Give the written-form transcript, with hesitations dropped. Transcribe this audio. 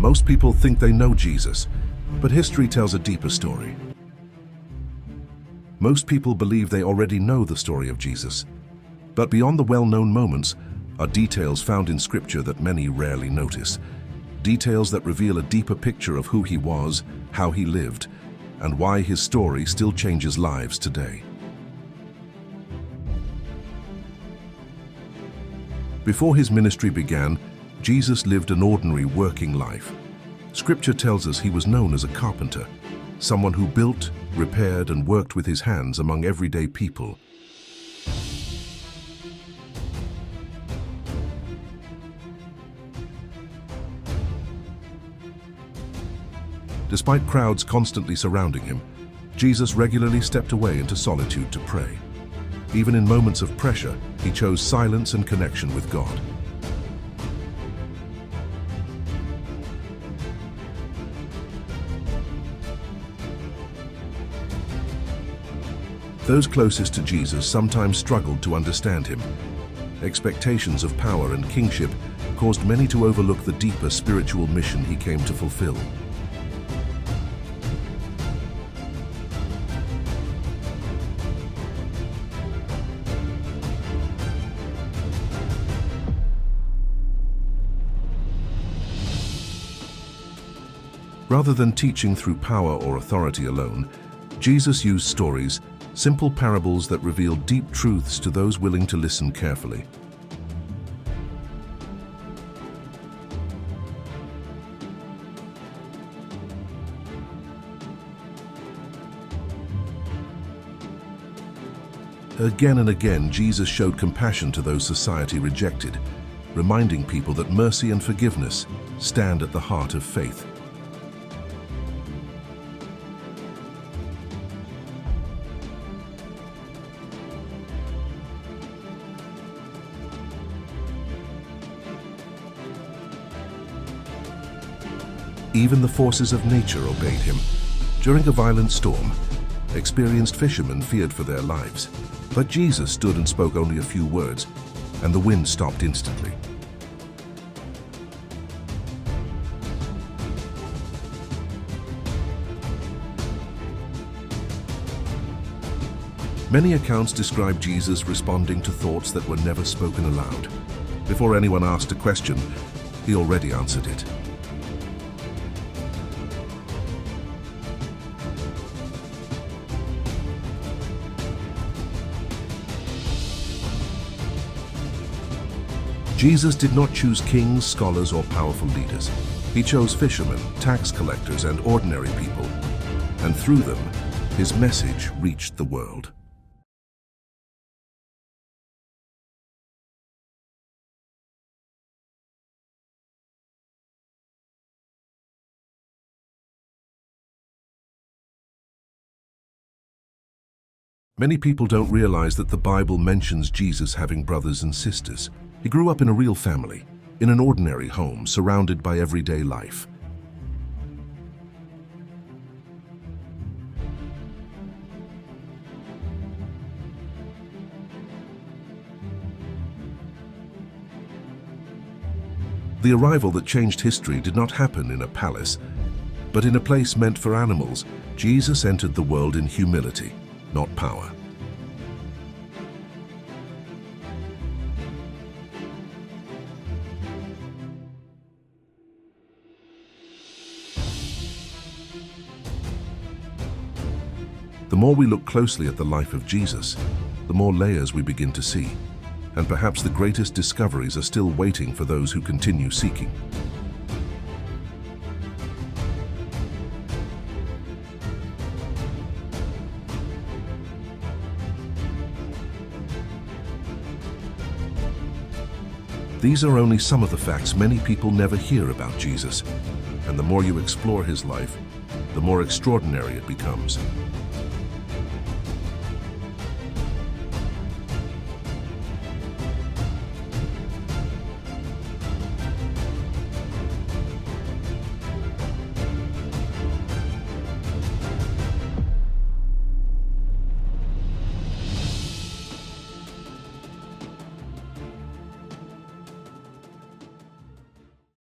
Most people think they know Jesus, but history tells a deeper story. Most people believe they already know the story of Jesus, but beyond the well-known moments are details found in Scripture that many rarely notice. Details that reveal a deeper picture of who he was, how he lived, and why his story still changes lives today. Before his ministry began, Jesus lived an ordinary working life. Scripture tells us he was known as a carpenter, someone who built, repaired, and worked with his hands among everyday people. Despite crowds constantly surrounding him, Jesus regularly stepped away into solitude to pray. Even in moments of pressure, he chose silence and connection with God. Those closest to Jesus sometimes struggled to understand him. Expectations of power and kingship caused many to overlook the deeper spiritual mission he came to fulfill. Rather than teaching through power or authority alone, Jesus used stories, simple parables that reveal deep truths to those willing to listen carefully. Again and again, Jesus showed compassion to those society rejected, reminding people that mercy and forgiveness stand at the heart of faith. Even the forces of nature obeyed him. During a violent storm, experienced fishermen feared for their lives. But Jesus stood and spoke only a few words, and the wind stopped instantly. Many accounts describe Jesus responding to thoughts that were never spoken aloud. Before anyone asked a question, he already answered it. Jesus did not choose kings, scholars, or powerful leaders. He chose fishermen, tax collectors, and ordinary people. And through them, his message reached the world. Many people don't realize that the Bible mentions Jesus having brothers and sisters. He grew up in a real family, in an ordinary home, surrounded by everyday life. The arrival that changed history did not happen in a palace, but in a place meant for animals. Jesus entered the world in humility, not power. The more we look closely at the life of Jesus, the more layers we begin to see, and perhaps the greatest discoveries are still waiting for those who continue seeking. These are only some of the facts many people never hear about Jesus, and the more you explore his life, the more extraordinary it becomes.